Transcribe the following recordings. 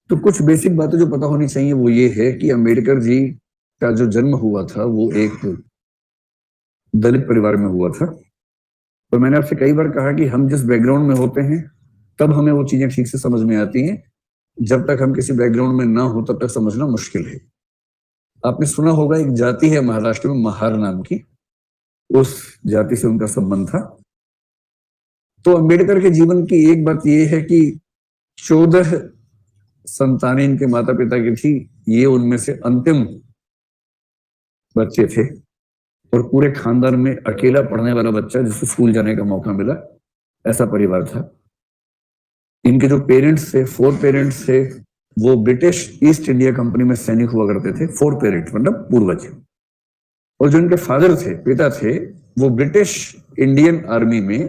तो कुछ बेसिक बातें जो पता होनी चाहिए वो ये है कि अंबेडकर जी का जो जन्म हुआ था वो एक दलित परिवार में हुआ था। और मैंने आपसे कई बार कहा कि हम जिस बैकग्राउंड में होते हैं तब हमें वो चीजें ठीक से समझ में आती हैं, जब तक हम किसी बैकग्राउंड में ना हो तब तक समझना मुश्किल है। आपने सुना होगा एक जाति है महाराष्ट्र में महार नाम की, उस जाति से उनका संबंध था। तो अंबेडकर के जीवन की एक बात यह है कि 14 संतानें इनके माता पिता की थी, ये उनमें से अंतिम बच्चे थे और पूरे खानदान में अकेला पढ़ने वाला बच्चा जिसको स्कूल जाने का मौका मिला, ऐसा परिवार था। इनके जो पेरेंट्स थे, 4 पेरेंट्स थे, वो ब्रिटिश ईस्ट इंडिया कंपनी में सैनिक हुआ करते थे। 4 पेरेंट्स मतलब पूर्वज। और जो इनके फादर थे, पिता थे, वो ब्रिटिश इंडियन आर्मी में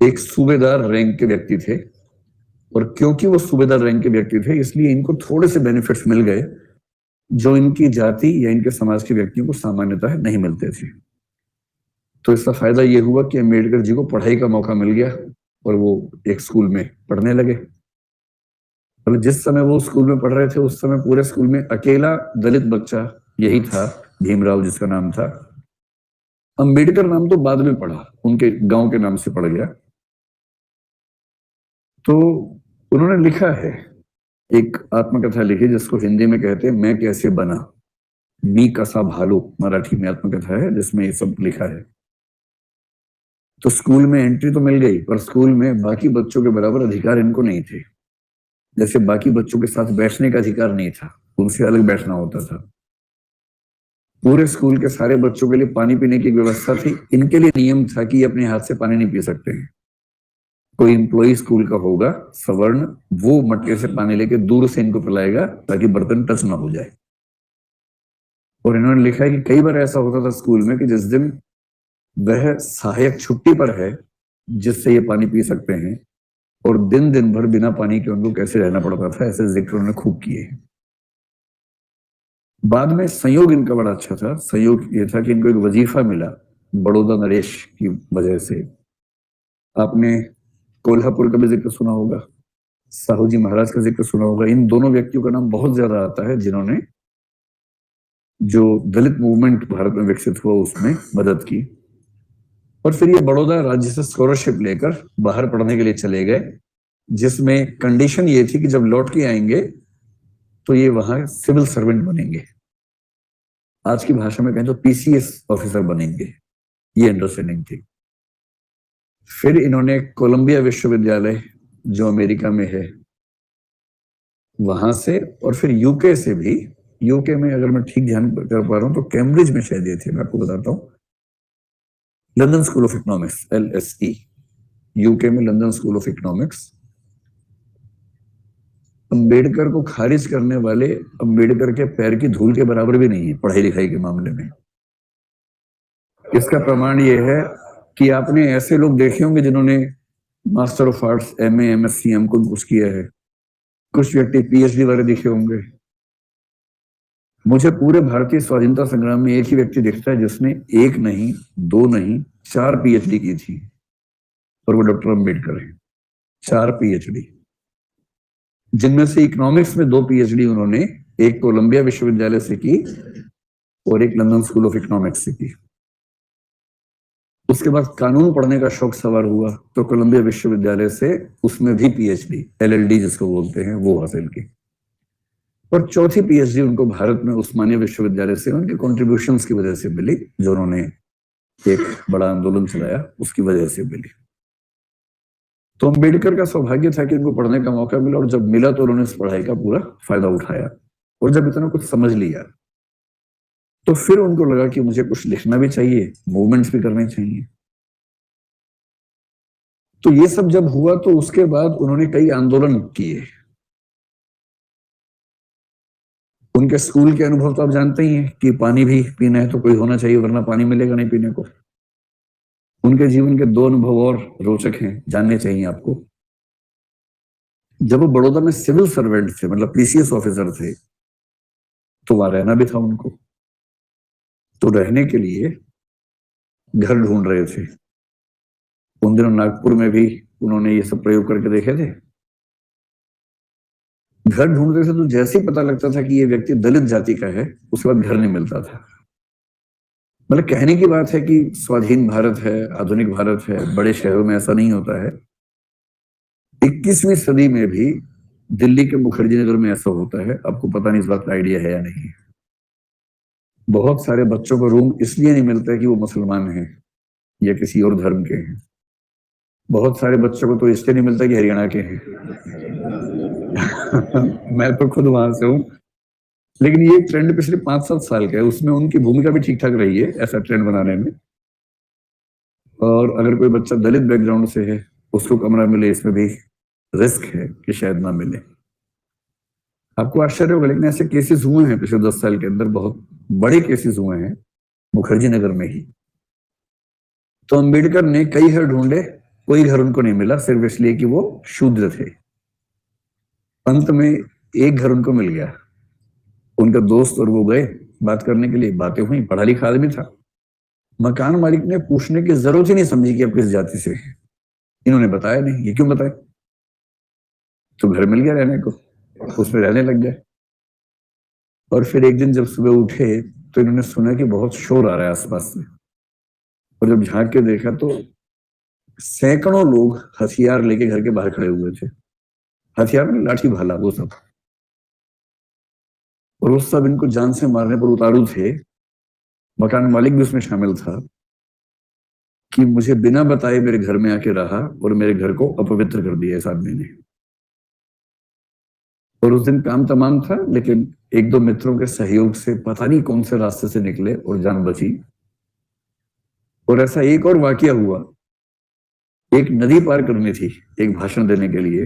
एक सूबेदार रैंक के व्यक्ति थे। और क्योंकि वो सूबेदार रैंक के व्यक्ति थे इसलिए इनको थोड़े से बेनिफिट्स मिल गए जो इनकी जाति या इनके समाज के व्यक्तियों को सामान्यतः नहीं मिलते थे। तो इसका फायदा ये हुआ कि अम्बेडकर जी को पढ़ाई का मौका मिल गया और वो एक स्कूल में पढ़ने लगे। तो जिस समय वो स्कूल में पढ़ रहे थे उस समय पूरे स्कूल में अकेला दलित बच्चा यही था, भीमराव जिसका नाम था। अंबेडकर नाम तो बाद में पढ़ा, उनके गांव के नाम से पड़ गया। तो उन्होंने लिखा है, एक आत्मकथा लिखी जिसको हिंदी में कहते हैं मैं कैसे बना, मी कसा भालू मराठी में आत्मकथा है जिसमें ये सब लिखा है। तो स्कूल में एंट्री तो मिल गई पर स्कूल में बाकी बच्चों के बराबर अधिकार इनको नहीं थे। जैसे बाकी बच्चों के साथ बैठने का अधिकार नहीं था, उनसे अलग बैठना होता था। पूरे स्कूल के सारे बच्चों के लिए पानी पीने की व्यवस्था थी, इनके लिए नियम था कि अपने हाथ से पानी नहीं पी सकते हैं। कोई एम्प्लॉई स्कूल का होगा सवर्ण, वो मटके से पानी लेके दूर से इनको पिलाएगा ताकि बर्तन टच ना हो जाए। और इन्होंने लिखा है कि कई बार ऐसा होता था स्कूल में कि जिस दिन वह सहायक छुट्टी पर है जिससे ये पानी पी सकते हैं, और दिन दिन भर बिना पानी के उनको कैसे रहना पड़ता था, ऐसे जिक्र उन्होंने खूब किए। बाद में संयोग इनका बड़ा अच्छा था। संयोग ये था कि इनको एक वजीफा मिला बड़ौदा नरेश की वजह से। आपने कोल्हापुर का भी जिक्र सुना होगा, साहू जी महाराज का जिक्र सुना होगा। इन दोनों व्यक्तियों का नाम बहुत ज्यादा आता है जिन्होंने जो दलित मूवमेंट भारत में विकसित हुआ उसमें मदद की। और फिर ये बड़ौदा राज्य से स्कॉलरशिप लेकर बाहर पढ़ने के लिए चले गए, जिसमें कंडीशन ये थी कि जब लौट के आएंगे तो ये वहां सिविल सर्वेंट बनेंगे, आज की भाषा में कहें तो पीसीएस ऑफिसर बनेंगे, ये अंडरस्टैंडिंग थी। फिर इन्होंने कोलंबिया विश्वविद्यालय जो अमेरिका में है वहां से, और फिर यूके से भी, यूके में अगर मैं ठीक ध्यान कर पा रहा हूं तो कैम्ब्रिज में शायद ये थे, मैं आपको बताता हूँ, London School of Economics LSE, UK में London School of Economics. Ambedkar को खारिज करने वाले अंबेडकर के पैर की धूल के बराबर भी नहीं है पढ़ाई लिखाई के मामले में। इसका प्रमाण यह है कि आपने ऐसे लोग देखे होंगे जिन्होंने master of arts, MA MSc M.Com कुछ किया है, कुछ व्यक्ति PhD वाले दिखे होंगे। मुझे पूरे भारतीय स्वाधीनता संग्राम में एक ही व्यक्ति दिखता है जिसने एक नहीं, 2 नहीं, 4 PhD की थी, और वो डॉक्टर अंबेडकर है। 4 PhD, जिनमें से इकोनॉमिक्स में 2 PhD उन्होंने, एक कोलंबिया विश्वविद्यालय से की और एक लंदन स्कूल ऑफ इकोनॉमिक्स से की। उसके बाद कानून पढ़ने का शौक सवार हुआ तो कोलंबिया विश्वविद्यालय से उसमें भी PhD LLD जिसको बोलते हैं वो हासिल की। और चौथी PhD उनको भारत में उस्मानिया विश्वविद्यालय से उनके कॉन्ट्रीब्यूशंस की वजह से मिली, जो उन्होंने एक बड़ा आंदोलन चलाया उसकी वजह से मिली। तो अंबेडकर का सौभाग्य था कि उनको पढ़ने का मौका मिला, और जब मिला तो उन्होंने इस पढ़ाई का पूरा फायदा उठाया। और जब इतना कुछ समझ लिया तो फिर उनको लगा कि मुझे कुछ लिखना भी चाहिए, मूवमेंट्स भी करने चाहिए। तो ये सब जब हुआ तो उसके बाद उन्होंने कई आंदोलन किए। उनके स्कूल के अनुभव तो आप जानते ही हैं कि पानी भी पीना है तो कोई होना चाहिए वरना पानी मिलेगा नहीं पीने को। उनके जीवन के 2 अनुभव और रोचक हैं, जानने चाहिए आपको। जब वो बड़ौदा में सिविल सर्वेंट थे, मतलब PCS ऑफिसर थे, तो वहां रहना भी था उनको। तो रहने के लिए घर ढूंढ रहे थे। उन दिनों नागपुर में भी उन्होंने ये सब प्रयोग करके देखे थे। घर ढूंढते थे तो जैसे ही पता लगता था कि ये व्यक्ति दलित जाति का है, उसके बाद घर नहीं मिलता था। मतलब कहने की बात है कि स्वाधीन भारत है, आधुनिक भारत है, बड़े शहरों में ऐसा नहीं होता है। 21वीं सदी में भी दिल्ली के मुखर्जी नगर में ऐसा होता है। आपको पता नहीं, इस बात का आइडिया है या नहीं। बहुत सारे बच्चों को रूम इसलिए नहीं मिलता है कि वो मुसलमान हैं या किसी और धर्म के हैं। बहुत सारे बच्चों को तो इसलिए नहीं मिलता कि हरियाणा के हैं। मैं तो खुद वहां से हूँ। लेकिन ये ट्रेंड पिछले 5-7 साल का है, उसमें उनकी भूमिका भी ठीक ठाक रही है ऐसा ट्रेंड बनाने में। और अगर कोई बच्चा दलित बैकग्राउंड से है, उसको कमरा मिले, इसमें भी रिस्क है कि शायद ना मिले। आपको आश्चर्य होगा, लेकिन ऐसे केसेस हुए हैं पिछले 10 साल के अंदर, बहुत बड़े केसेस हुए हैं मुखर्जी नगर में ही। तो अंबेडकर ने कई घर ढूंढे, कोई घर उनको नहीं मिला, सिर्फ इसलिए कि वो शूद्र थे। अंत में एक घर उनको मिल गया। उनका दोस्त और वो गए बात करने के लिए, बातें हुई, पढ़ा लिखा आदमी था। मकान मालिक ने पूछने की जरूरत ही नहीं समझी कि आप किस जाति से हैं। इन्होंने बताया नहीं। ये क्यों बताए? तो घर मिल गया रहने को, उसमें रहने लग गए। और फिर एक दिन जब सुबह उठे तो इन्होंने सुना कि बहुत शोर आ रहा है आसपास से। और जब झांक के देखा तो सैकड़ों लोग हथियार लेके घर के बाहर खड़े हुए थे। हथियार में लाठी भाला वो सब, और वो सब इनको जान से मारने पर उतारू थे। मकान मालिक भी उसमें शामिल था कि मुझे बिना बताए मेरे घर में आके रहा और मेरे घर को अपवित्र कर दिया इस आदमी ने। और उस दिन काम तमाम था, लेकिन एक दो मित्रों के सहयोग से पता नहीं कौन से रास्ते से निकले और जान बची। और ऐसा एक और वाकया हुआ। एक नदी पार करनी थी एक भाषण देने के लिए।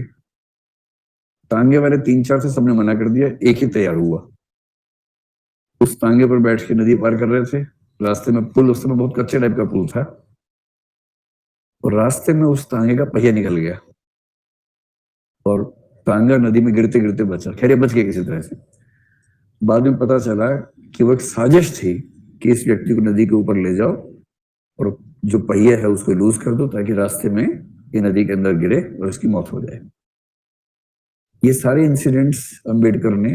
तांगे वाले 3-4 से सबने मना कर दिया, एक ही तैयार हुआ। उस तांगे पर बैठ के नदी पार कर रहे थे। रास्ते में पुल, उस समय बहुत कच्चे टाइप का पुल था, और रास्ते में उस तांगे का पहिया निकल गया और तांगा नदी में गिरते गिरते बचा। खैर ये बच गया किसी तरह से। बाद में पता चला कि वो एक साजिश थी कि इस व्यक्ति को नदी के ऊपर ले जाओ और जो पहिया है उसको लूज कर दो, ताकि रास्ते में ये नदी के अंदर गिरे और इसकी मौत हो जाए। ये सारे इंसिडेंट्स अंबेडकर ने